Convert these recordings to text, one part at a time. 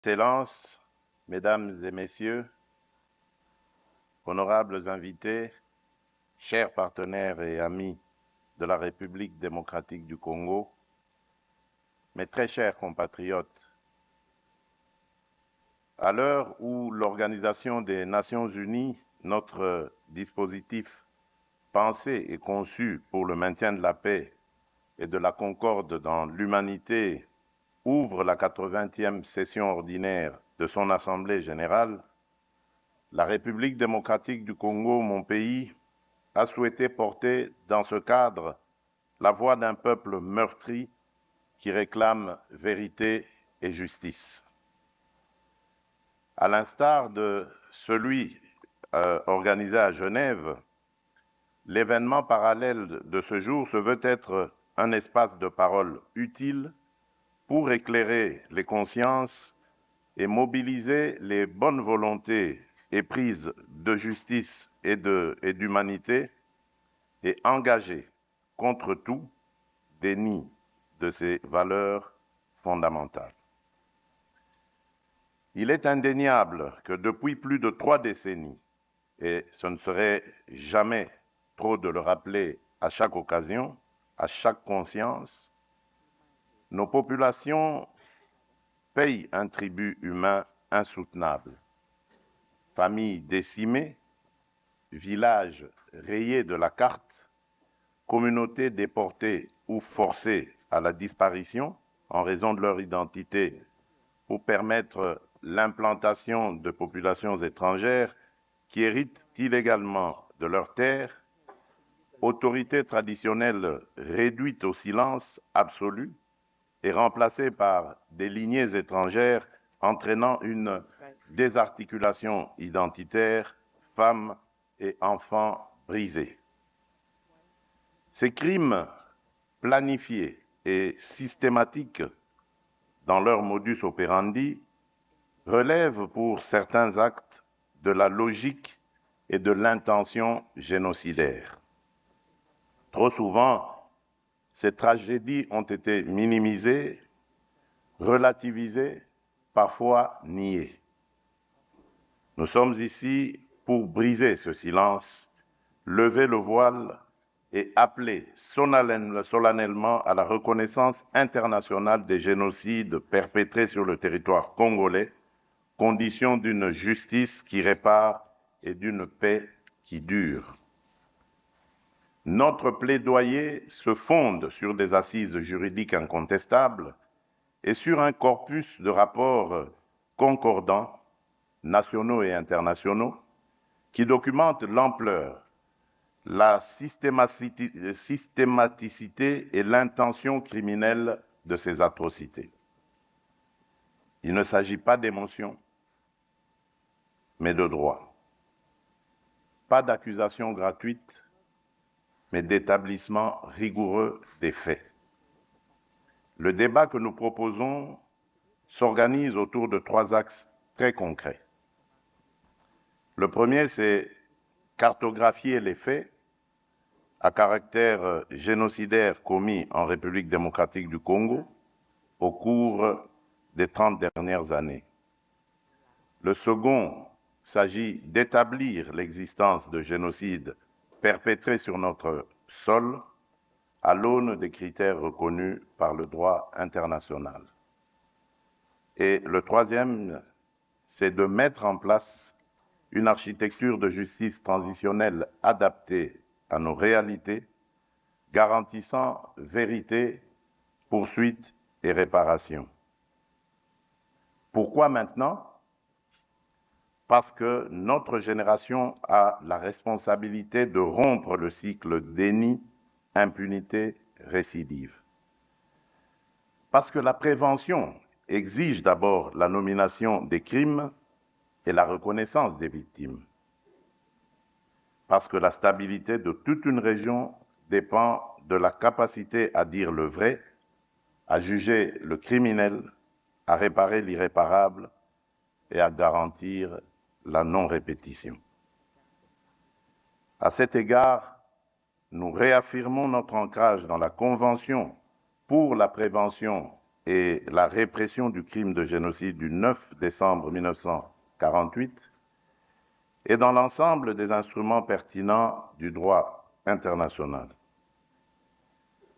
Excellences, Mesdames et Messieurs, honorables invités, chers partenaires et amis de la République démocratique du Congo, mes très chers compatriotes, à l'heure où l'Organisation des Nations Unies, notre dispositif pensé et conçu pour le maintien de la paix et de la concorde dans l'humanité, ouvre la 80e session ordinaire de son Assemblée générale, la République démocratique du Congo, mon pays, a souhaité porter dans ce cadre la voix d'un peuple meurtri qui réclame vérité et justice. À l'instar de celui organisé à Genève, l'événement parallèle de ce jour se veut être un espace de parole utile pour éclairer les consciences et mobiliser les bonnes volontés éprises de justice et d'humanité et engager contre tout déni de ces valeurs fondamentales. Il est indéniable que depuis plus de 3 décennies, et ce ne serait jamais trop de le rappeler à chaque occasion, à chaque conscience, nos populations payent un tribut humain insoutenable. Familles décimées, villages rayés de la carte, communautés déportées ou forcées à la disparition en raison de leur identité pour permettre l'implantation de populations étrangères qui héritent illégalement de leurs terres, autorités traditionnelles réduites au silence absolu et remplacées par des lignées étrangères entraînant une désarticulation identitaire, femmes et enfants brisés. Ces crimes planifiés et systématiques dans leur modus operandi relèvent pour certains actes de la logique et de l'intention génocidaire. Trop souvent, ces tragédies ont été minimisées, relativisées, parfois niées. Nous sommes ici pour briser ce silence, lever le voile et appeler solennellement à la reconnaissance internationale des génocides perpétrés sur le territoire congolais, condition d'une justice qui répare et d'une paix qui dure. Notre plaidoyer se fonde sur des assises juridiques incontestables et sur un corpus de rapports concordants, nationaux et internationaux, qui documentent l'ampleur, la systématicité et l'intention criminelle de ces atrocités. Il ne s'agit pas d'émotion, mais de droit. Pas d'accusation gratuite, mais d'établissement rigoureux des faits. Le débat que nous proposons s'organise autour de 3 axes très concrets. Le premier, c'est cartographier les faits à caractère génocidaire commis en République démocratique du Congo au cours des 30 dernières années. Le second s'agit d'établir l'existence de génocides perpétrés sur notre sol à l'aune des critères reconnus par le droit international. Et le troisième, c'est de mettre en place une architecture de justice transitionnelle adaptée à nos réalités, garantissant vérité, poursuite et réparation. Pourquoi maintenant ? Parce que notre génération a la responsabilité de rompre le cycle déni, impunité, récidive. Parce que la prévention exige d'abord la nomination des crimes et la reconnaissance des victimes. Parce que la stabilité de toute une région dépend de la capacité à dire le vrai, à juger le criminel, à réparer l'irréparable et à garantir la non-répétition. À cet égard, nous réaffirmons notre ancrage dans la Convention pour la prévention et la répression du crime de génocide du 9 décembre 1948 et dans l'ensemble des instruments pertinents du droit international.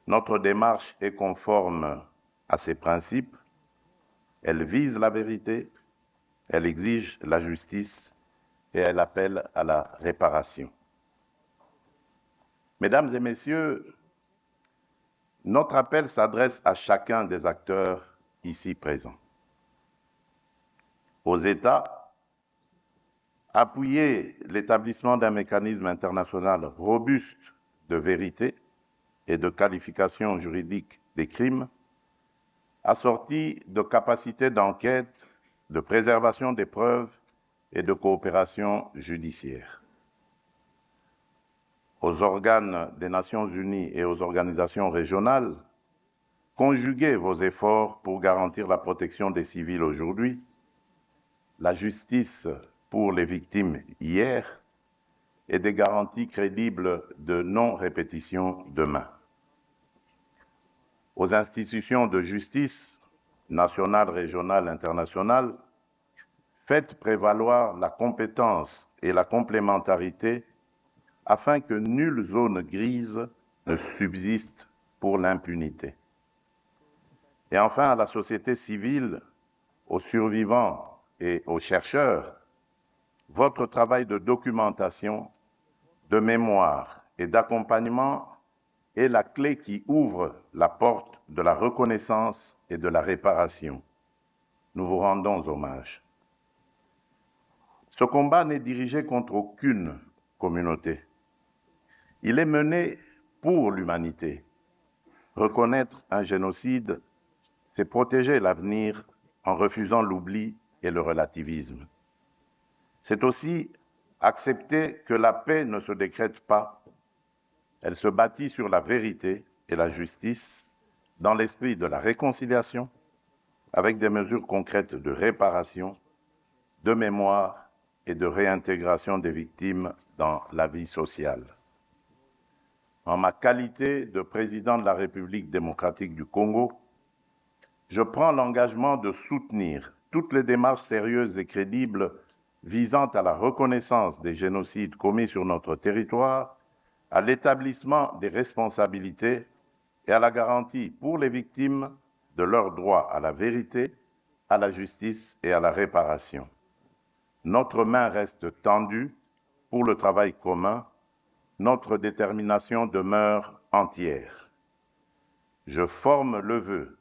Notre démarche est conforme à ces principes. Elle vise la vérité, elle exige la justice et elle appelle à la réparation. Mesdames et messieurs, notre appel s'adresse à chacun des acteurs ici présents. Aux États, appuyer l'établissement d'un mécanisme international robuste de vérité et de qualification juridique des crimes, assorti de capacités d'enquête, de préservation des preuves et de coopération judiciaire. Aux organes des Nations Unies et aux organisations régionales, conjuguez vos efforts pour garantir la protection des civils aujourd'hui, la justice pour les victimes hier et des garanties crédibles de non-répétition demain. Aux institutions de justice, nationales, régionales, internationales, faites prévaloir la compétence et la complémentarité afin que nulle zone grise ne subsiste pour l'impunité. Et enfin, à la société civile, aux survivants et aux chercheurs, votre travail de documentation, de mémoire et d'accompagnement est la clé qui ouvre la porte de la reconnaissance et de la réparation. Nous vous rendons hommage. Ce combat n'est dirigé contre aucune communauté. Il est mené pour l'humanité. Reconnaître un génocide, c'est protéger l'avenir en refusant l'oubli et le relativisme. C'est aussi accepter que la paix ne se décrète pas. Elle se bâtit sur la vérité et la justice, dans l'esprit de la réconciliation, avec des mesures concrètes de réparation, de mémoire et de réintégration des victimes dans la vie sociale. En ma qualité de président de la République démocratique du Congo, je prends l'engagement de soutenir toutes les démarches sérieuses et crédibles visant à la reconnaissance des génocides commis sur notre territoire, à l'établissement des responsabilités et à la garantie pour les victimes de leur droit à la vérité, à la justice et à la réparation. Notre main reste tendue pour le travail commun. Notre détermination demeure entière. Je forme le vœu,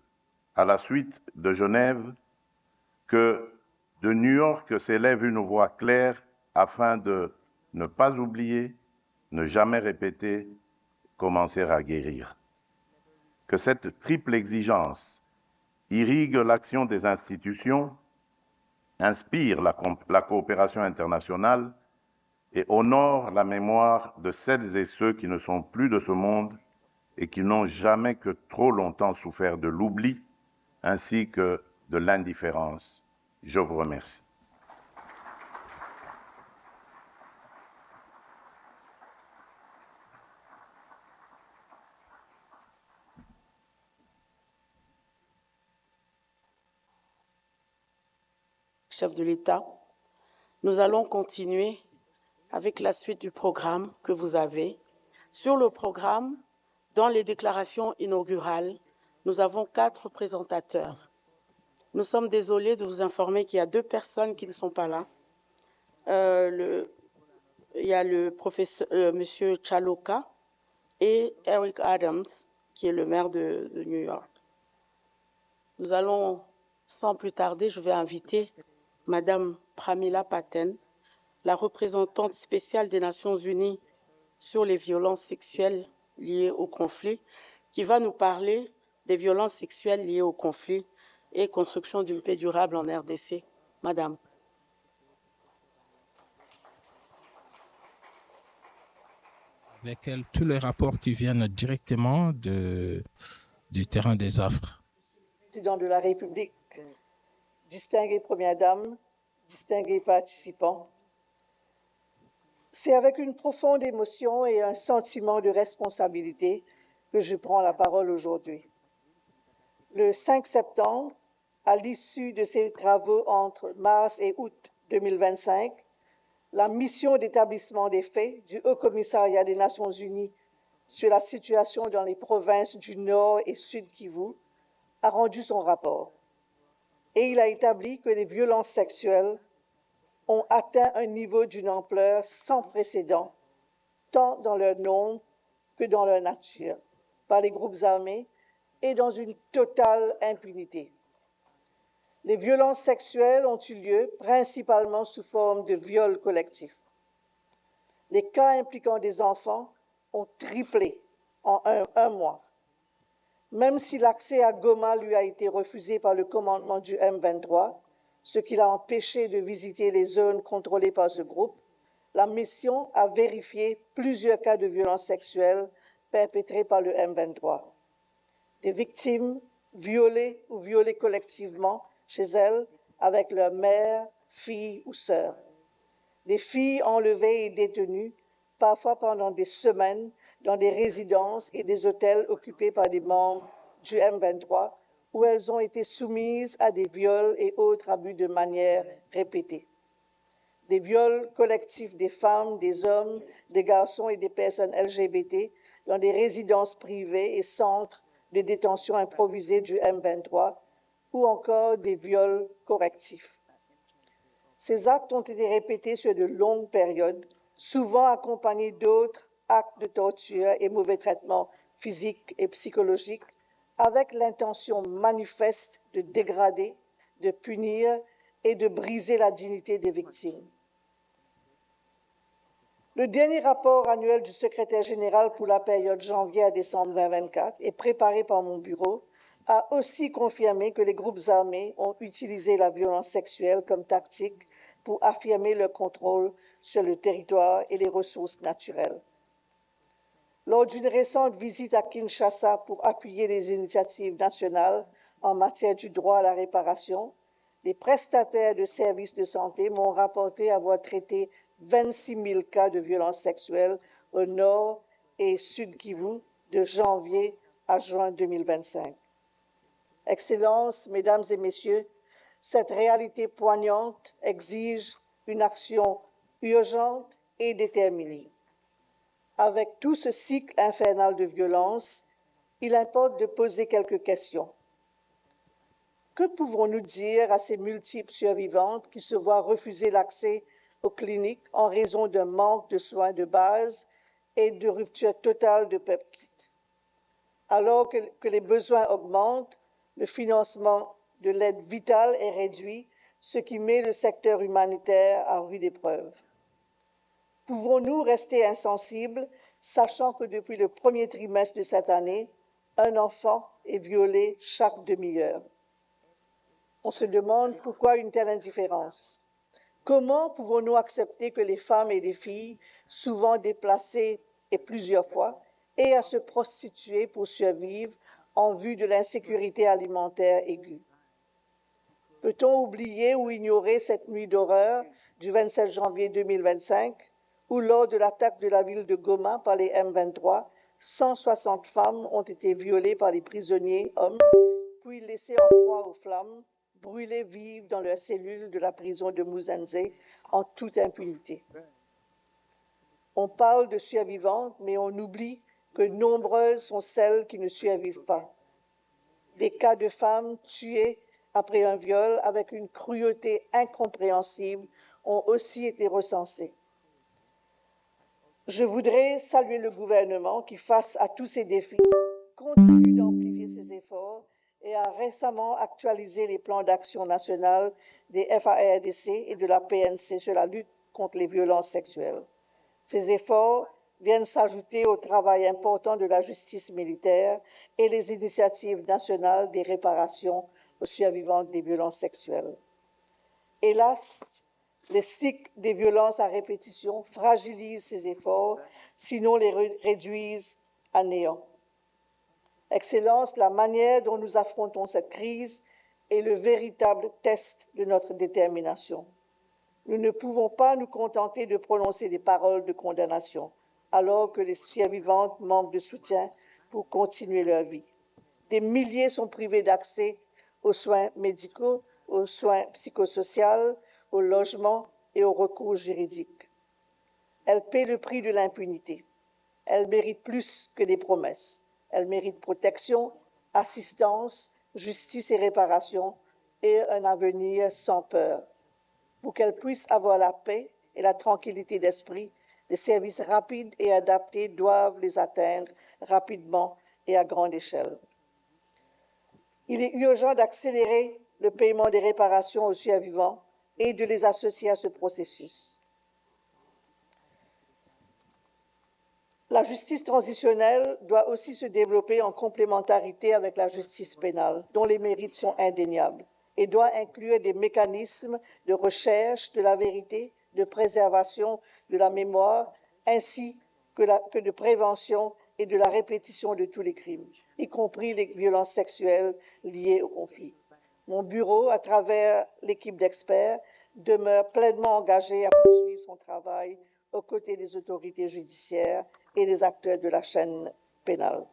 à la suite de Genève, que de New York s'élève une voix claire afin de ne pas oublier, ne jamais répéter, commencer à guérir. Que cette triple exigence irrigue l'action des institutions, inspire la coopération internationale et honore la mémoire de celles et ceux qui ne sont plus de ce monde et qui n'ont jamais que trop longtemps souffert de l'oubli ainsi que de l'indifférence. Je vous remercie. Chef de l'État, nous allons continuer avec la suite du programme que vous avez. Sur le programme, dans les déclarations inaugurales, nous avons 4 présentateurs. Nous sommes désolés de vous informer qu'il y a 2 personnes qui ne sont pas là. Il y a le professeur, Monsieur Chaloka et Eric Adams, qui est le maire de New York. Nous allons, sans plus tarder, je vais inviter Madame Pramila Patten, la représentante spéciale des Nations Unies sur les violences sexuelles liées au conflit, qui va nous parler des violences sexuelles liées au conflit et construction d'une paix durable en RDC. Madame. Avec elle, tous les rapports qui viennent directement du terrain des affres. Président de la République, distinguée Première Dame, distingués participants, c'est avec une profonde émotion et un sentiment de responsabilité que je prends la parole aujourd'hui. Le 5 septembre, à l'issue de ces travaux entre mars et août 2025, la mission d'établissement des faits du Haut Commissariat des Nations Unies sur la situation dans les provinces du Nord et Sud Kivu a rendu son rapport. Et il a établi que les violences sexuelles ont atteint un niveau d'une ampleur sans précédent, tant dans leur nombre que dans leur nature, par les groupes armés et dans une totale impunité. Les violences sexuelles ont eu lieu principalement sous forme de viols collectifs. Les cas impliquant des enfants ont triplé en un mois. Même si l'accès à Goma lui a été refusé par le commandement du M23, ce qui l'a empêché de visiter les zones contrôlées par ce groupe, la mission a vérifié plusieurs cas de violences sexuelles perpétrés par le M23. Des victimes violées ou violées collectivement chez elles avec leur mère, fille ou sœur. Des filles enlevées et détenues, parfois pendant des semaines, dans des résidences et des hôtels occupés par des membres du M23, où elles ont été soumises à des viols et autres abus de manière répétée. Des viols collectifs des femmes, des hommes, des garçons et des personnes LGBT dans des résidences privées et centres de détention improvisés du M23, ou encore des viols correctifs. Ces actes ont été répétés sur de longues périodes, souvent accompagnés d'autres actes de torture et mauvais traitements physiques et psychologiques, avec l'intention manifeste de dégrader, de punir et de briser la dignité des victimes. Le dernier rapport annuel du secrétaire général pour la période janvier à décembre 2024 et préparé par mon bureau a aussi confirmé que les groupes armés ont utilisé la violence sexuelle comme tactique pour affirmer leur contrôle sur le territoire et les ressources naturelles. Lors d'une récente visite à Kinshasa pour appuyer les initiatives nationales en matière du droit à la réparation, les prestataires de services de santé m'ont rapporté avoir traité 26 000 cas de violences sexuelles au nord et sud Kivu de janvier à juin 2025. Excellences, Mesdames et Messieurs, cette réalité poignante exige une action urgente et déterminée. Avec tout ce cycle infernal de violence, il importe de poser quelques questions. Que pouvons-nous dire à ces multiples survivantes qui se voient refuser l'accès aux cliniques en raison d'un manque de soins de base et de rupture totale de PEPKIT? Alors que les besoins augmentent, le financement de l'aide vitale est réduit, ce qui met le secteur humanitaire à rude épreuve. Pouvons-nous rester insensibles, sachant que depuis le premier trimestre de cette année, un enfant est violé chaque demi-heure? On se demande pourquoi une telle indifférence. Comment pouvons-nous accepter que les femmes et les filles, souvent déplacées et plusieurs fois, aient à se prostituer pour survivre en vue de l'insécurité alimentaire aiguë? Peut-on oublier ou ignorer cette nuit d'horreur du 27 janvier 2025, où lors de l'attaque de la ville de Goma par les M23, 160 femmes ont été violées par les prisonniers hommes, puis laissées en proie aux flammes, brûlées vives dans leurs cellules de la prison de Muzenze en toute impunité. On parle de survivantes, mais on oublie que nombreuses sont celles qui ne survivent pas. Des cas de femmes tuées après un viol avec une cruauté incompréhensible ont aussi été recensés. Je voudrais saluer le gouvernement qui, face à tous ces défis, continue d'amplifier ses efforts et a récemment actualisé les plans d'action nationaux des FARDC et de la PNC sur la lutte contre les violences sexuelles. Ces efforts viennent s'ajouter au travail important de la justice militaire et les initiatives nationales des réparations aux survivantes des violences sexuelles. Hélas, les cycles des violences à répétition fragilisent ces efforts, sinon les réduisent à néant. Excellences, la manière dont nous affrontons cette crise est le véritable test de notre détermination. Nous ne pouvons pas nous contenter de prononcer des paroles de condamnation, alors que les survivantes manquent de soutien pour continuer leur vie. Des milliers sont privés d'accès aux soins médicaux, aux soins psychosociaux, au logement et aux recours juridiques. Elles paient le prix de l'impunité. Elles méritent plus que des promesses. Elles méritent protection, assistance, justice et réparation et un avenir sans peur. Pour qu'elles puissent avoir la paix et la tranquillité d'esprit, des services rapides et adaptés doivent les atteindre rapidement et à grande échelle. Il est urgent d'accélérer le paiement des réparations aux survivants et de les associer à ce processus. La justice transitionnelle doit aussi se développer en complémentarité avec la justice pénale, dont les mérites sont indéniables, et doit inclure des mécanismes de recherche de la vérité, de préservation de la mémoire, ainsi que de prévention et de la répétition de tous les crimes, y compris les violences sexuelles liées au conflit. Mon bureau, à travers l'équipe d'experts, demeure pleinement engagé à poursuivre son travail aux côtés des autorités judiciaires et des acteurs de la chaîne pénale.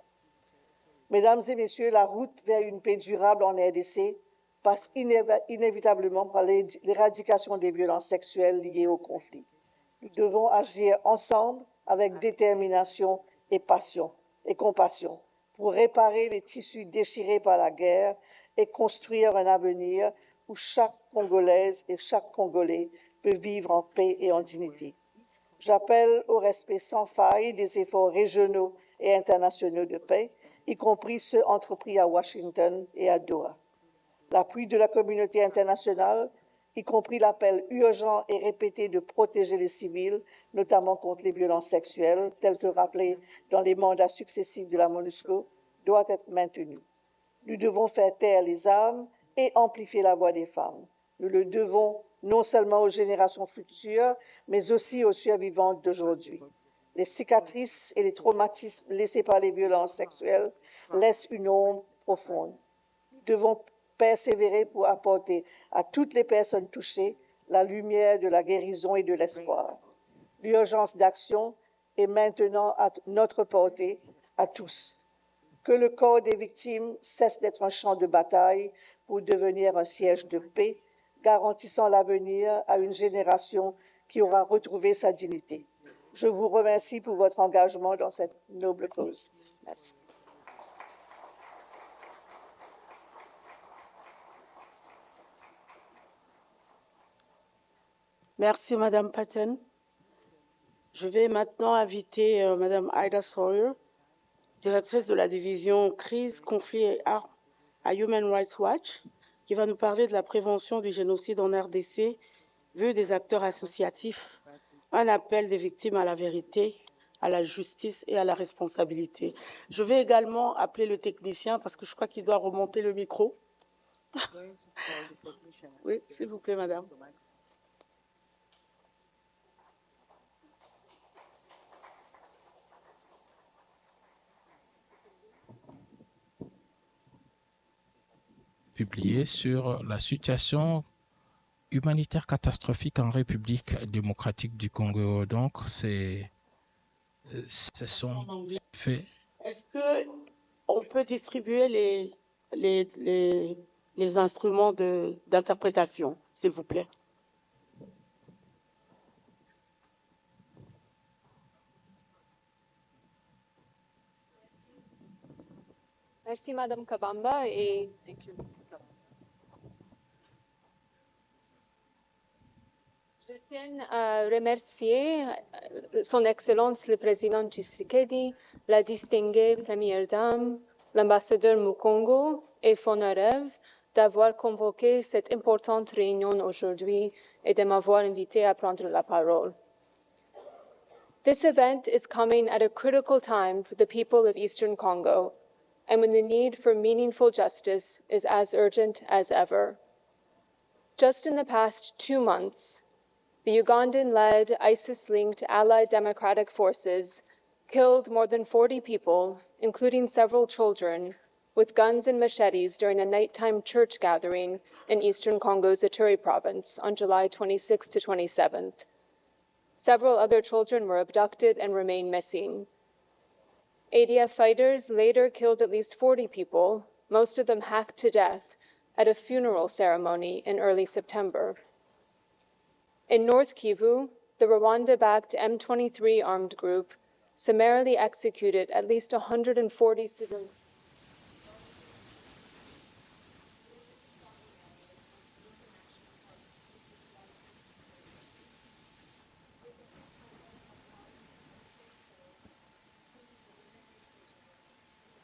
Mesdames et messieurs, la route vers une paix durable en RDC passe inévitablement par l'éradication des violences sexuelles liées au conflit. Nous devons agir ensemble avec détermination et passion et compassion pour réparer les tissus déchirés par la guerre et construire un avenir où chaque Congolaise et chaque Congolais peut vivre en paix et en dignité. J'appelle au respect sans faille des efforts régionaux et internationaux de paix, y compris ceux entrepris à Washington et à Doha. L'appui de la communauté internationale, y compris l'appel urgent et répété de protéger les civils, notamment contre les violences sexuelles, tel que rappelé dans les mandats successifs de la MONUSCO, doit être maintenu. Nous devons faire taire les armes et amplifier la voix des femmes. Nous le devons non seulement aux générations futures, mais aussi aux survivants d'aujourd'hui. Les cicatrices et les traumatismes laissés par les violences sexuelles laissent une ombre profonde. Nous devons persévérer pour apporter à toutes les personnes touchées la lumière de la guérison et de l'espoir. L'urgence d'action est maintenant à notre portée, à tous. Que le corps des victimes cesse d'être un champ de bataille pour devenir un siège de paix, garantissant l'avenir à une génération qui aura retrouvé sa dignité. Je vous remercie pour votre engagement dans cette noble cause. Merci. Merci, Madame Patten. Je vais maintenant inviter Madame Ida Sawyer, directrice de la division crise, conflits et armes à Human Rights Watch, qui va nous parler de la prévention du génocide en RDC, vue des acteurs associatifs, un appel des victimes à la vérité, à la justice et à la responsabilité. Je vais également appeler le technicien parce que je crois qu'il doit remonter le micro. Oui, s'il vous plaît, Madame. Publié sur la situation humanitaire catastrophique en République démocratique du Congo. Donc, ce sont faits. Est-ce qu'on peut distribuer les instruments d'interprétation, s'il vous plaît? Merci, Madame Kabamba. Et je tiens à remercier Son Excellence le Président Tshisekedi, la distinguée Première Dame, l'ambassadeur Mukongo et Fonarev d'avoir convoqué cette importante réunion aujourd'hui et de m'avoir invité à prendre la parole. This event is coming at a critical time for the people of Eastern Congo, and when the need for meaningful justice is as urgent as ever. Just in the past 2 months, the Ugandan-led ISIS-linked Allied Democratic Forces killed more than 40 people, including several children, with guns and machetes during a nighttime church gathering in eastern Congo's Ituri province on July 26th to 27th. Several other children were abducted and remain missing. ADF fighters later killed at least 40 people, most of them hacked to death, at a funeral ceremony in early September. In North Kivu, the Rwanda-backed M23 armed group summarily executed at least 140 civilians.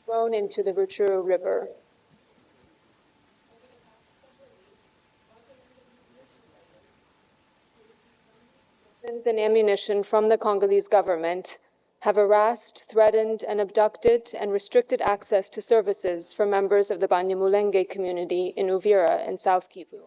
Thrown into the Rutshuru River. Weapons and ammunition from the Congolese government have harassed, threatened, and abducted and restricted access to services for members of the Banyamulenge community in Uvira and South Kivu.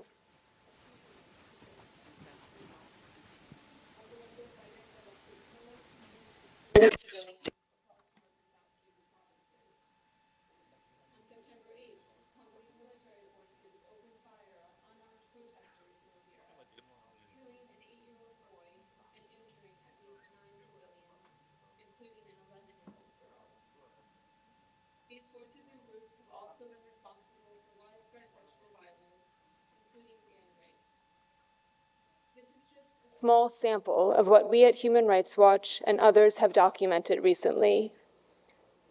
These forces and groups have also been responsible for widespread sexual violence, including gang rapes. This is just a small sample of what we at Human Rights Watch and others have documented recently.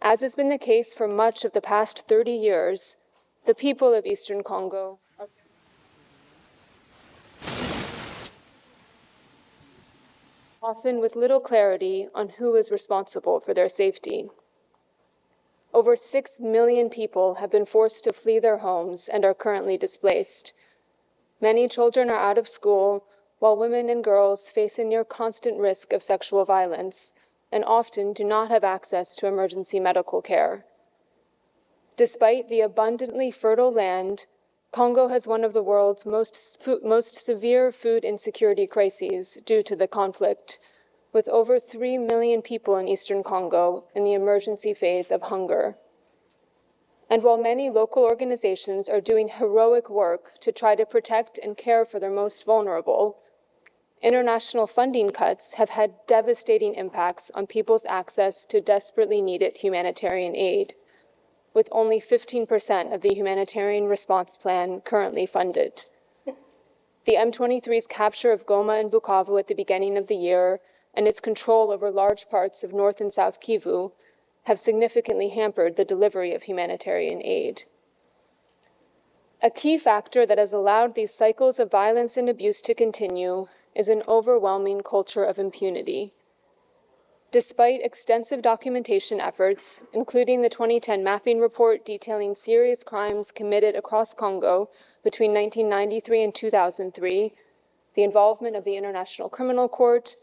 As has been the case for much of the past 30 years, the people of Eastern Congo are often with little clarity on who is responsible for their safety. Over 6 million people have been forced to flee their homes and are currently displaced. Many children are out of school, while women and girls face a near constant risk of sexual violence and often do not have access to emergency medical care. Despite the abundantly fertile land, Congo has one of the world's most severe food insecurity crises due to the conflict, with over 3 million people in Eastern Congo in the emergency phase of hunger. And while many local organizations are doing heroic work to try to protect and care for their most vulnerable, international funding cuts have had devastating impacts on people's access to desperately needed humanitarian aid, with only 15% of the humanitarian response plan currently funded. The M23's capture of Goma and Bukavu at the beginning of the year and its control over large parts of North and South Kivu have significantly hampered the delivery of humanitarian aid. A key factor that has allowed these cycles of violence and abuse to continue is an overwhelming culture of impunity. Despite extensive documentation efforts, including the 2010 mapping report detailing serious crimes committed across Congo between 1993 and 2003, the involvement of the International Criminal Court,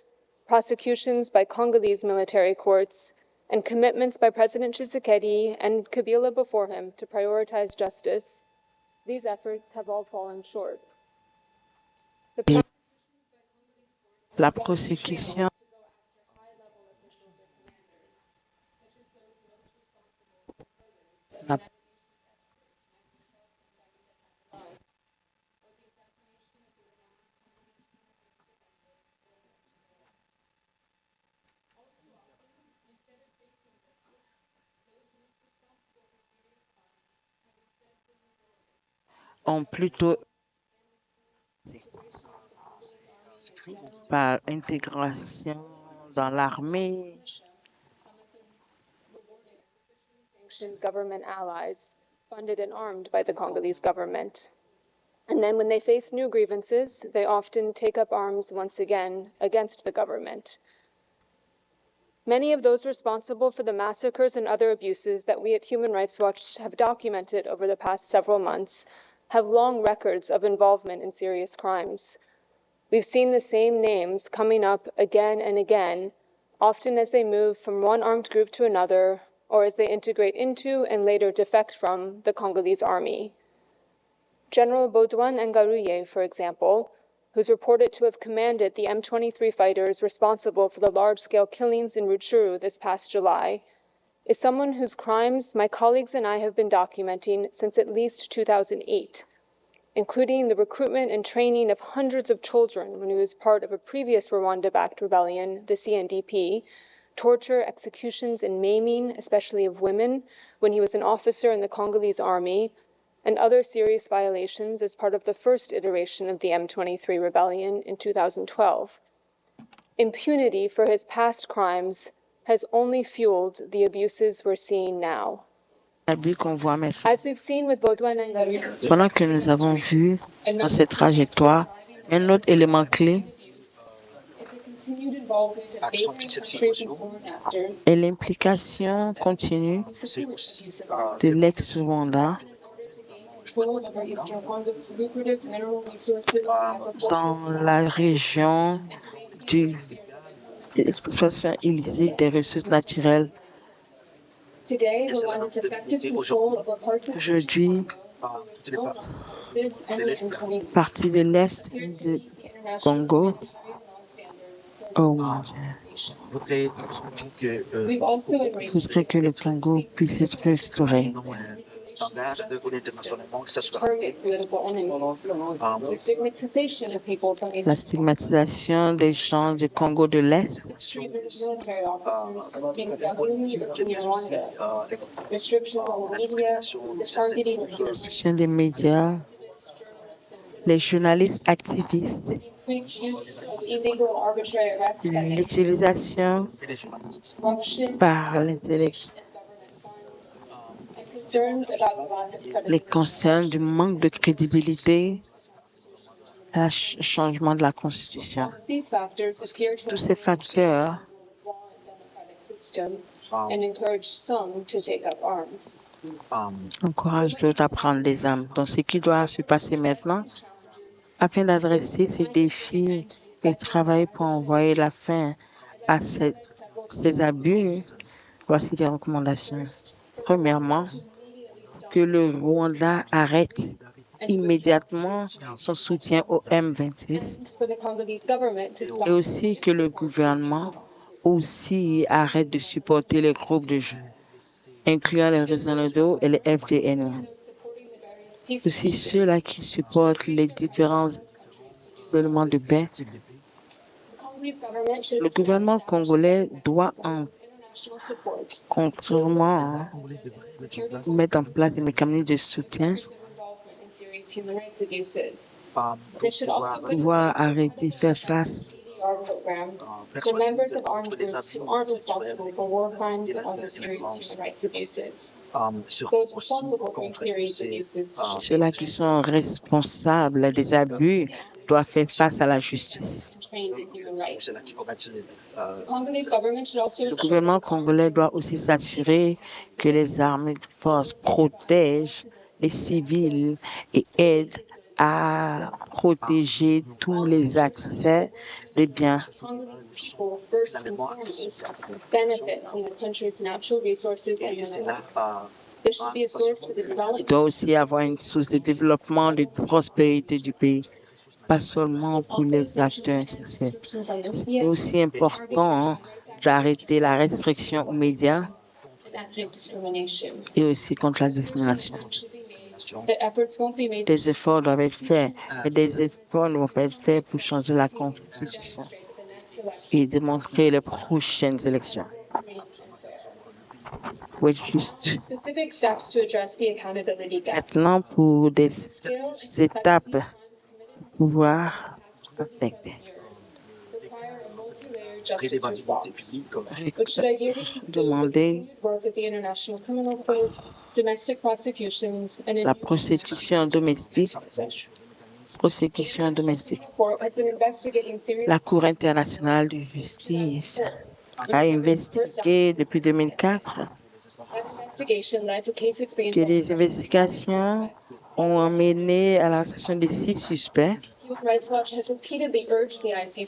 prosecutions by Congolese military courts, and commitments by President Tshisekedi and Kabila before him to prioritize justice, these efforts have all fallen short. La prosecution n'a ont plutôt par intégration dans l'armée. Sanctioned government allies, funded and armed by the Congolese government. And then when they face new grievances, they often take up arms once again against the government. Many of those responsible for the massacres and other abuses that we at Human Rights Watch have documented over the past several months have long records of involvement in serious crimes. We've seen the same names coming up again and again, often as they move from one armed group to another, or as they integrate into and later defect from the Congolese army. General Baudouin Ngaruye, for example, who's reported to have commanded the M23 fighters responsible for the large-scale killings in Rutshuru this past July, is someone whose crimes my colleagues and I have been documenting since at least 2008, including the recruitment and training of hundreds of children when he was part of a previous Rwanda-backed rebellion, the CNDP, torture, executions, and maiming, especially of women, when he was an officer in the Congolese army, and other serious violations as part of the first iteration of the M23 rebellion in 2012. Impunity for his past crimes has only fueled the abuses we're seeing now. Abus qu'on voit maintenant. As we've seen with Baudouin and Pendant que nous avons vu dans cette trajectoire un autre élément clé est l'implication continue de l'ex-Rwanda dans la région de l'exploitation illicite des ressources naturelles. Aujourd'hui, partie de l'Est du Congo, voudrait que le Congo puisse être restauré. La stigmatisation des gens du Congo de l'Est, restriction des médias, les journalistes activistes, l'utilisation par l'intellect, les concerns du manque de crédibilité, le changement de la Constitution. Tous ces facteurs encouragent d'autres à prendre des armes. Donc, ce qui doit se passer maintenant, afin d'adresser ces défis et travailler pour envoyer la fin à ces abus, voici des recommandations. Premièrement, que le Rwanda arrête immédiatement son soutien au M26 et aussi que le gouvernement aussi arrête de supporter les groupes de jeunes, incluant les Rezonado et les FDN. Aussi ceux-là qui supportent les différents éléments de paix. Le gouvernement congolais doit contrairement mettre en place des mécanismes de soutien pour pouvoir arrêter, faire face ceux-là qui sont responsables des abus doivent faire face à la justice. Le gouvernement congolais doit aussi s'assurer que les armées de force protègent les civils et aident à protéger tous les accès des biens. Il doit aussi avoir une source de développement, de prospérité du pays, pas seulement pour les acteurs. C'est aussi important d'arrêter la restriction aux médias et aussi contre la discrimination. Des efforts doivent être faits, et des efforts ne vont pas être faits pour changer la Constitution et démontrer les prochaines élections. Juste. Maintenant, pour des étapes pour pouvoir affecter. Demander la prostitution domestique. La Cour internationale de justice a investigué depuis 2004 que les investigations ont amené à l'arrestation de 6 suspects.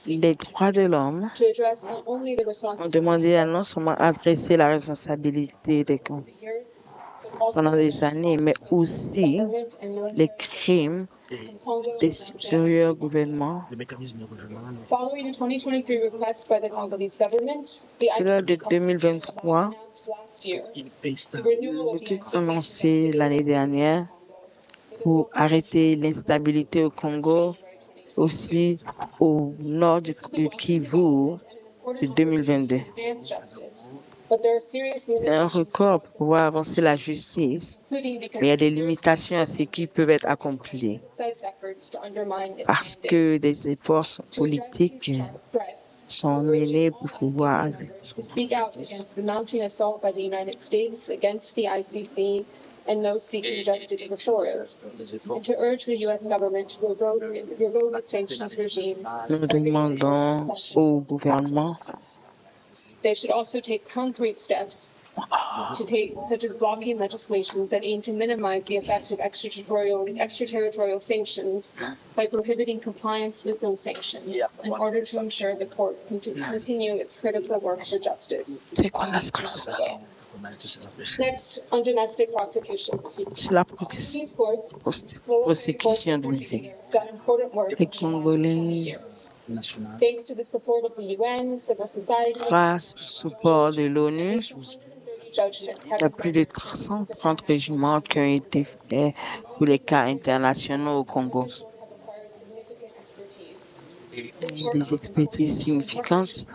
Les droits de l'homme ont demandé à non seulement adresser la responsabilité des comptes pendant des années, mais aussi les crimes des supérieurs gouvernements. Lors de 2023, l'équipe a annoncé l'année dernière pour arrêter l'instabilité au Congo, aussi au nord du Kivu, de 2022. C'est un record pour pouvoir avancer la justice, mais il y a des limitations à ce qui peut être accompli parce que des efforts politiques sont menés pour pouvoir and those seeking justice before it, and to urge the U.S. government to revoke its sanctions regime. Nous demandons au gouvernement They should also take concrete steps such as blocking legislations that aim to minimize the effects of extraterritorial sanctions by prohibiting compliance with those sanctions in order to ensure the court continue its critical work for justice. C'est quoi la clause? Next, on domestic prosecutions. Sur la These courts prosecution domestique. done important work Les Congolais, thanks to the support of the UN, civil society, grâce au support de l'ONU, judgment il y a plus de 130 régimes qui ont été faits pour les cas internationaux au Congo. Des expertises significantes.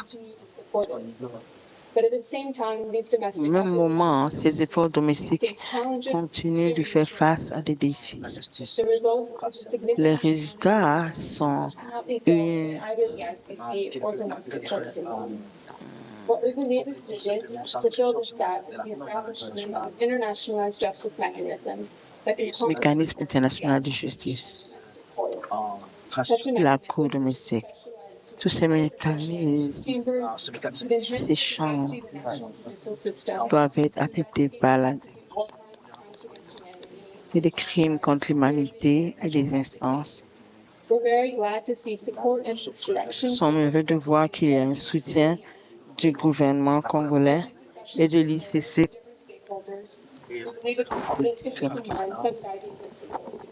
But at the same time, these Au domestic même moment, ces efforts domestiques face challenges. continuent de faire face à des défis. The results of significant Les résultats sont cannot be found in une either the ICC or domestic courts alone. What we need is to fill this gap is the establishment of an internationalized justice mechanism that can combat mécanisme international de justice, courts. Such a la Cour domestique. Tous ces mécanismes, chambers ces chambres judicial system doivent être affectés par des crimes contre l'humanité et les instances. We're very glad to see support in this direction. Nous sommes heureux de voir qu'il y a un soutien du gouvernement congolais et de l'ICC Stakeholders. We believe it's important to keep in mind some guiding principles.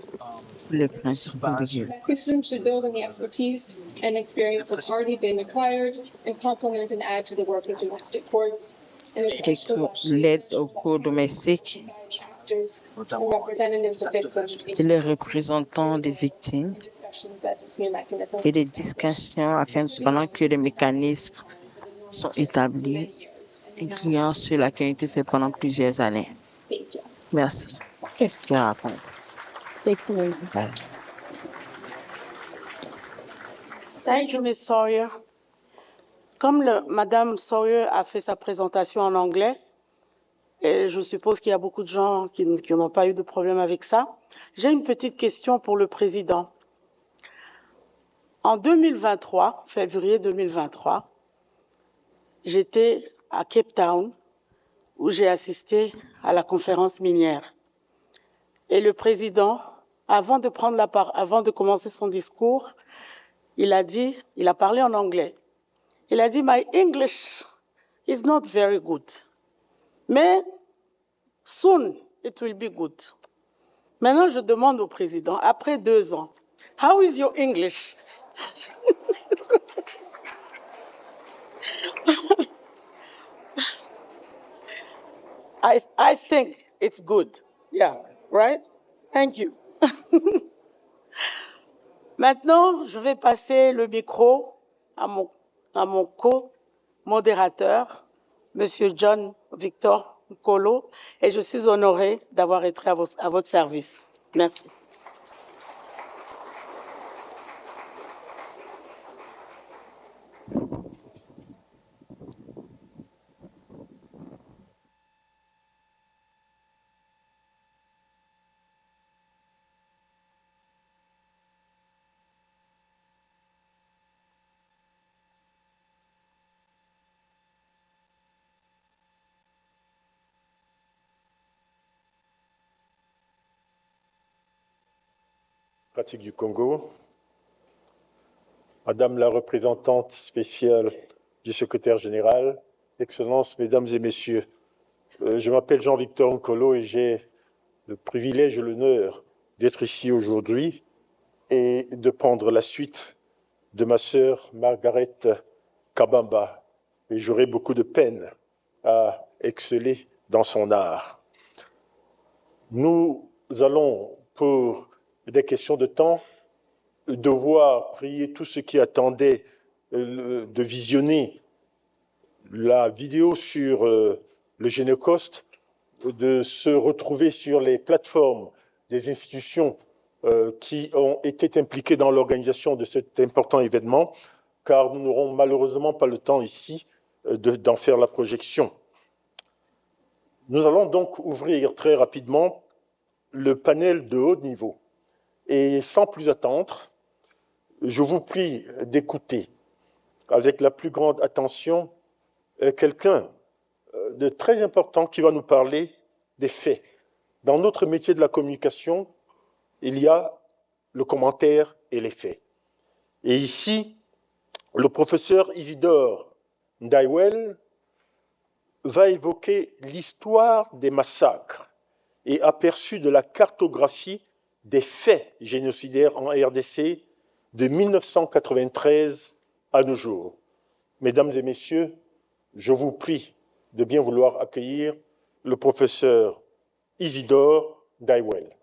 pour les principes religieux. Christians should build on the expertise and experience that's already been acquired and complement and add to the work of domestic courts and L'aide aux cours domestiques actors and representatives of victims et les représentants des victimes discussions as this new mechanism. et des discussions afin pendant que les mécanismes sont établis, incluant ceux-là qui ont été faits pendant plusieurs années. Thank you. Merci. Qu'est-ce qu'il y a à répondre? C'est cool. Thank you, Ms. Sawyer. Comme Madame Sawyer a fait sa présentation en anglais, et je suppose qu'il y a beaucoup de gens qui n'ont pas eu de problème avec ça, j'ai une petite question pour le président. En 2023, février 2023, j'étais à Cape Town où j'ai assisté à la conférence minière. Et le président, avant de commencer son discours, il a parlé en anglais. Il a dit, My English is not very good. Mais soon it will be good. Maintenant, je demande au président, après 2 ans, how is your English? I think it's good. Yeah, right? Thank you. Maintenant, je vais passer le micro à mon co-modérateur, Monsieur John Victor Nkolo, et je suis honorée d'avoir été à votre service. Merci. Pratique du Congo, Madame la représentante spéciale du secrétaire général, Excellences, Mesdames et Messieurs, je m'appelle Jean-Victor Nkolo et j'ai le privilège et l'honneur d'être ici aujourd'hui et de prendre la suite de ma sœur Margaret Kabamba. Et j'aurai beaucoup de peine à exceller dans son art. Nous allons, pour des questions de temps, devoir prier tous ceux qui attendaient de visionner la vidéo sur le Génocost, de se retrouver sur les plateformes des institutions qui ont été impliquées dans l'organisation de cet important événement, car nous n'aurons malheureusement pas le temps ici d'en faire la projection. Nous allons donc ouvrir très rapidement le panel de haut niveau. Et sans plus attendre, je vous prie d'écouter avec la plus grande attention quelqu'un de très important qui va nous parler des faits. Dans notre métier de la communication, il y a le commentaire et les faits. Et ici, le professeur Isidore Ndaiwel va évoquer l'histoire des massacres et aperçu de la cartographie des faits génocidaires en RDC de 1993 à nos jours. Mesdames et messieurs, je vous prie de bien vouloir accueillir le professeur Isidore Ndaiwel.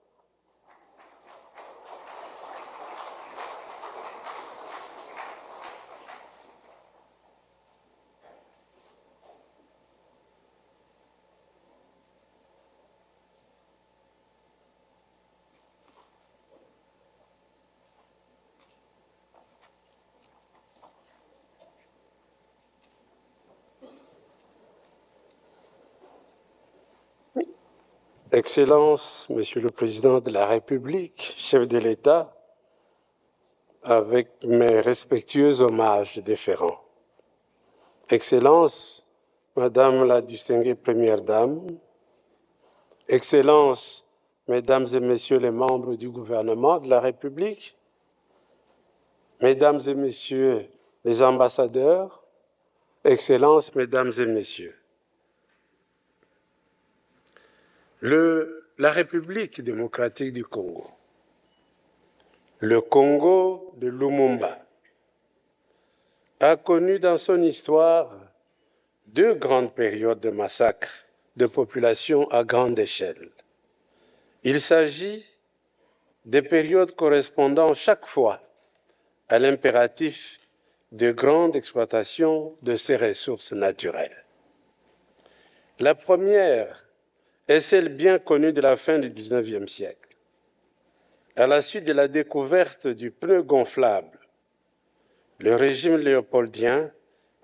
Excellences, Monsieur le Président de la République, chef de l'État, avec mes respectueux hommages déférents. Excellences, Madame la distinguée Première Dame, Excellences, Mesdames et Messieurs les membres du gouvernement de la République, Mesdames et Messieurs les ambassadeurs, Excellences, Mesdames et Messieurs. La République démocratique du Congo, le Congo de Lumumba, a connu dans son histoire deux grandes périodes de massacres de populations à grande échelle. Il s'agit des périodes correspondant chaque fois à l'impératif de grande exploitation de ces ressources naturelles. La première est celle bien connue de la fin du XIXe siècle. À la suite de la découverte du pneu gonflable, le régime léopoldien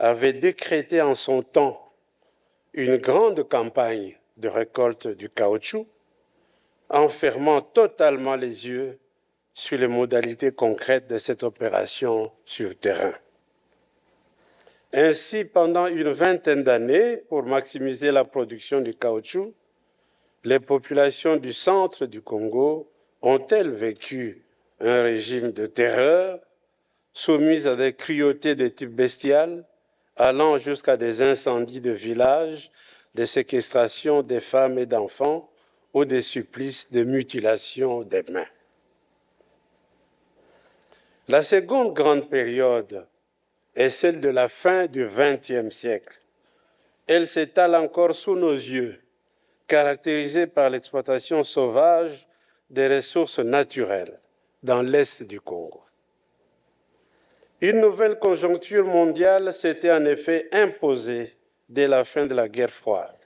avait décrété en son temps une grande campagne de récolte du caoutchouc, en fermant totalement les yeux sur les modalités concrètes de cette opération sur terrain. Ainsi, pendant une vingtaine d'années, pour maximiser la production du caoutchouc, les populations du centre du Congo ont-elles vécu un régime de terreur, soumises à des cruautés de type bestial, allant jusqu'à des incendies de villages, des séquestrations des femmes et d'enfants ou des supplices de mutilation des mains. La seconde grande période est celle de la fin du XXe siècle. Elle s'étale encore sous nos yeux, caractérisée par l'exploitation sauvage des ressources naturelles dans l'est du Congo. Une nouvelle conjoncture mondiale s'était en effet imposée dès la fin de la guerre froide.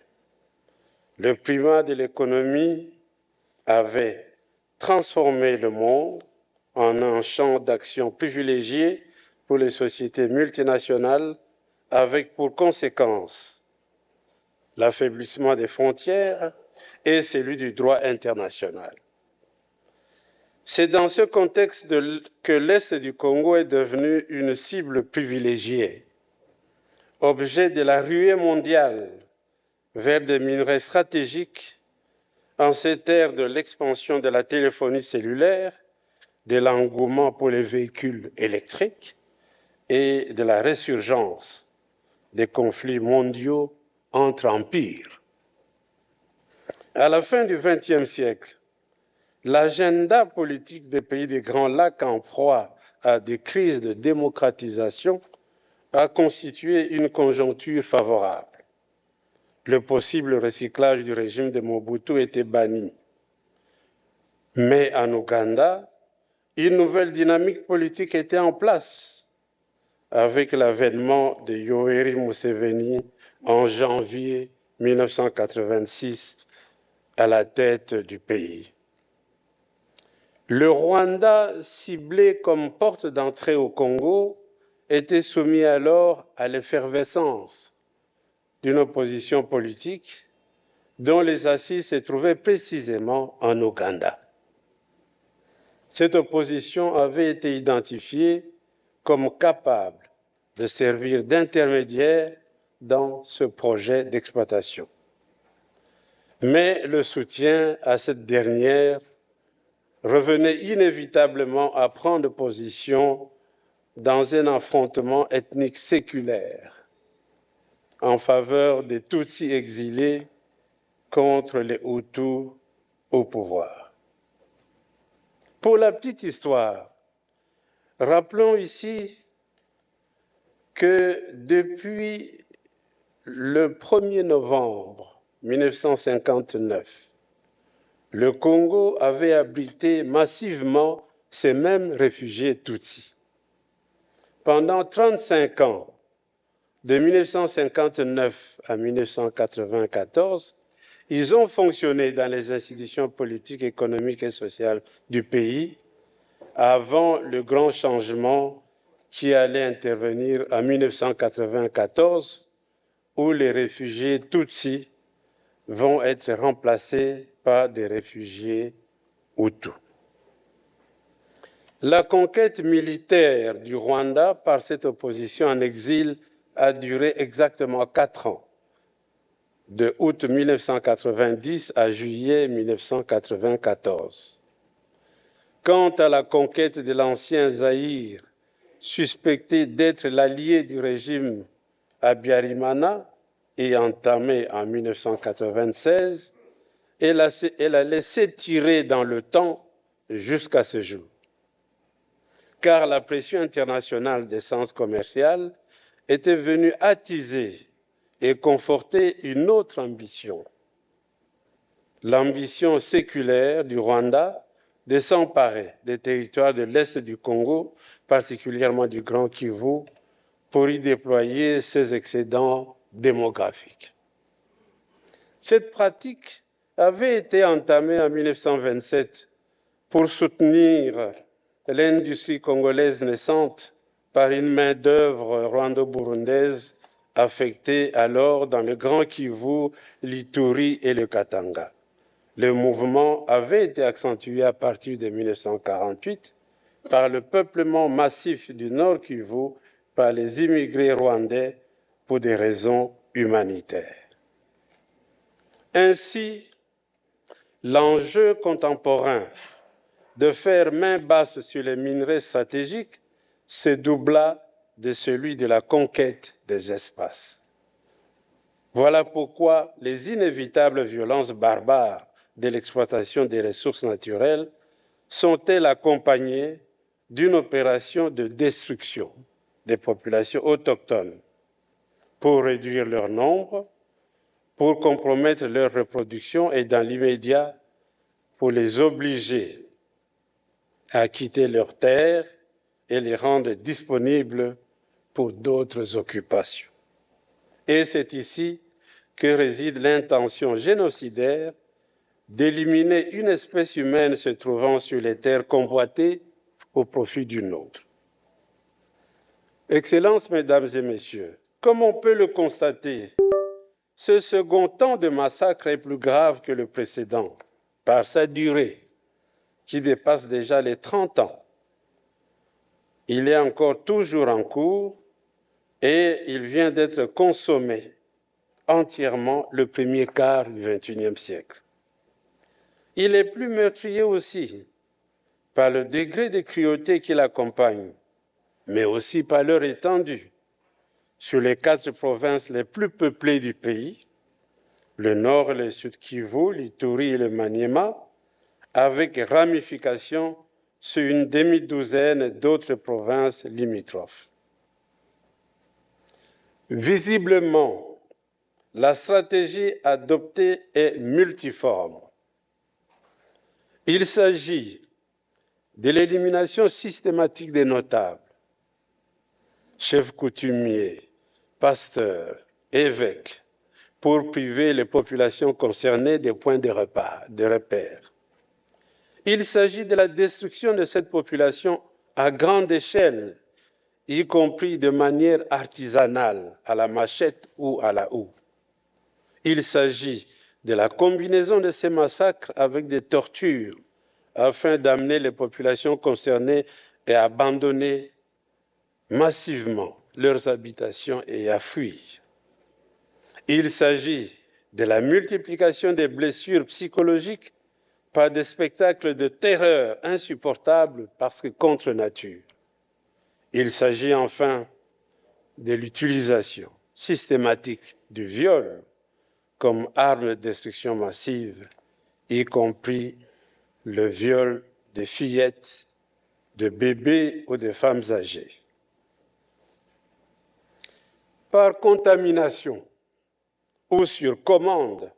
Le primat de l'économie avait transformé le monde en un champ d'action privilégié pour les sociétés multinationales, avec pour conséquence l'affaiblissement des frontières et celui du droit international. C'est dans ce contexte que l'Est du Congo est devenu une cible privilégiée, objet de la ruée mondiale vers des minerais stratégiques en cette ère de l'expansion de la téléphonie cellulaire, de l'engouement pour les véhicules électriques et de la résurgence des conflits mondiaux entre empires. À la fin du XXe siècle, l'agenda politique des pays des Grands Lacs en proie à des crises de démocratisation a constitué une conjoncture favorable. Le possible recyclage du régime de Mobutu était banni. Mais en Ouganda, une nouvelle dynamique politique était en place, avec l'avènement de Yoweri Museveni en janvier 1986 à la tête du pays. Le Rwanda, ciblé comme porte d'entrée au Congo, était soumis alors à l'effervescence d'une opposition politique dont les assises se trouvaient précisément en Ouganda. Cette opposition avait été identifiée comme capable de servir d'intermédiaire dans ce projet d'exploitation. Mais le soutien à cette dernière revenait inévitablement à prendre position dans un affrontement ethnique séculaire en faveur des Tutsis exilés contre les Hutus au pouvoir. Pour la petite histoire, rappelons ici que depuis le 1er novembre 1959, le Congo avait abrité massivement ces mêmes réfugiés Tutsis. Pendant 35 ans, de 1959 à 1994, ils ont fonctionné dans les institutions politiques, économiques et sociales du pays avant le grand changement qui allait intervenir en 1994, où les réfugiés Tutsis vont être remplacés par des réfugiés Hutus. La conquête militaire du Rwanda par cette opposition en exil a duré exactement 4 ans, de août 1990 à juillet 1994. Quant à la conquête de l'ancien Zaïre, suspecté d'être l'allié du régime Habyarimana et entamée en 1996, elle a laissé tirer dans le temps jusqu'à ce jour. Car la pression internationale d'essence commerciale était venue attiser et conforter une autre ambition. L'ambition séculaire du Rwanda de s'emparer des territoires de l'Est du Congo, particulièrement du Grand Kivu, pour y déployer ses excédents démographiques. Cette pratique avait été entamée en 1927 pour soutenir l'industrie congolaise naissante par une main-d'œuvre rwando-burundaise affectée alors dans le Grand Kivu, l'Ituri et le Katanga. Le mouvement avait été accentué à partir de 1948 par le peuplement massif du Nord Kivu par les immigrés rwandais pour des raisons humanitaires. Ainsi, l'enjeu contemporain de faire main basse sur les minerais stratégiques se doubla de celui de la conquête des espaces. Voilà pourquoi les inévitables violences barbares de l'exploitation des ressources naturelles sont-elles accompagnées d'une opération de destruction des populations autochtones pour réduire leur nombre, pour compromettre leur reproduction et dans l'immédiat pour les obliger à quitter leurs terres et les rendre disponibles pour d'autres occupations. Et c'est ici que réside l'intention génocidaire d'éliminer une espèce humaine se trouvant sur les terres convoitées au profit d'une autre. Excellences, Mesdames et Messieurs, comme on peut le constater, ce second temps de massacre est plus grave que le précédent par sa durée, qui dépasse déjà les 30 ans. Il est encore toujours en cours et il vient d'être consommé entièrement le premier quart du XXIe siècle. Il est plus meurtrier aussi par le degré de cruauté qui l'accompagne, mais aussi par leur étendue sur les 4 provinces les plus peuplées du pays, le nord et le sud Kivu, l'Ituri et le Maniema, avec ramification sur une demi-douzaine d'autres provinces limitrophes. Visiblement, la stratégie adoptée est multiforme. Il s'agit de l'élimination systématique des notables, chefs coutumiers, pasteurs, évêques, pour priver les populations concernées des points de repère. Il s'agit de la destruction de cette population à grande échelle, y compris de manière artisanale, à la machette ou à la houe. Il s'agit de la combinaison de ces massacres avec des tortures afin d'amener les populations concernées à abandonner massivement leurs habitations et à fuir. Il s'agit de la multiplication des blessures psychologiques par des spectacles de terreur insupportables parce que contre nature. Il s'agit enfin de l'utilisation systématique du viol comme arme de destruction massive, y compris le viol des fillettes, de bébés ou de femmes âgées. Par contamination ou sur commande,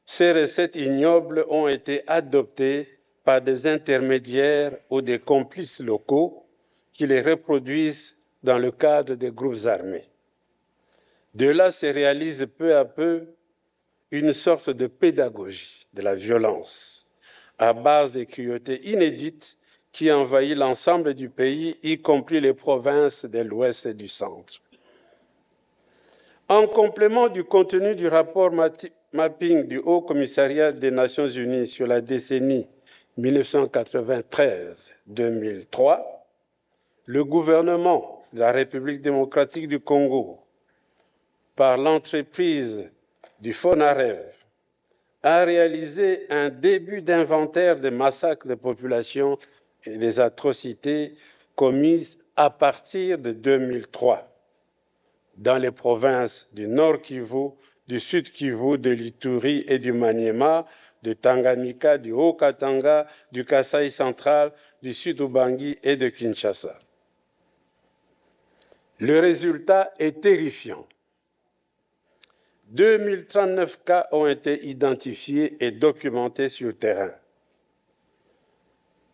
ces recettes ignobles ont été adoptées par des intermédiaires ou des complices locaux qui les reproduisent dans le cadre des groupes armés. De là se réalise peu à peu une sorte de pédagogie de la violence à base de cruautés inédites qui envahit l'ensemble du pays, y compris les provinces de l'Ouest et du Centre. En complément du contenu du rapport mapping du Haut Commissariat des Nations Unies sur la décennie 1993-2003, le gouvernement de la République démocratique du Congo, par l'entreprise du FONAREV, a réalisé un début d'inventaire des massacres de population et des atrocités commises à partir de 2003 dans les provinces du Nord Kivu, du Sud Kivu, de l'Ituri et du Maniema, de Tanganyika, du Haut-Katanga, du Kasaï central, du Sud-Ubangi et de Kinshasa. Le résultat est terrifiant. 2039 cas ont été identifiés et documentés sur le terrain.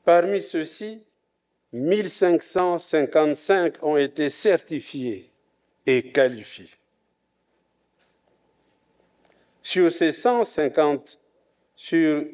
Parmi ceux-ci, 1555 ont été certifiés et qualifiés. Sur ces 150, sur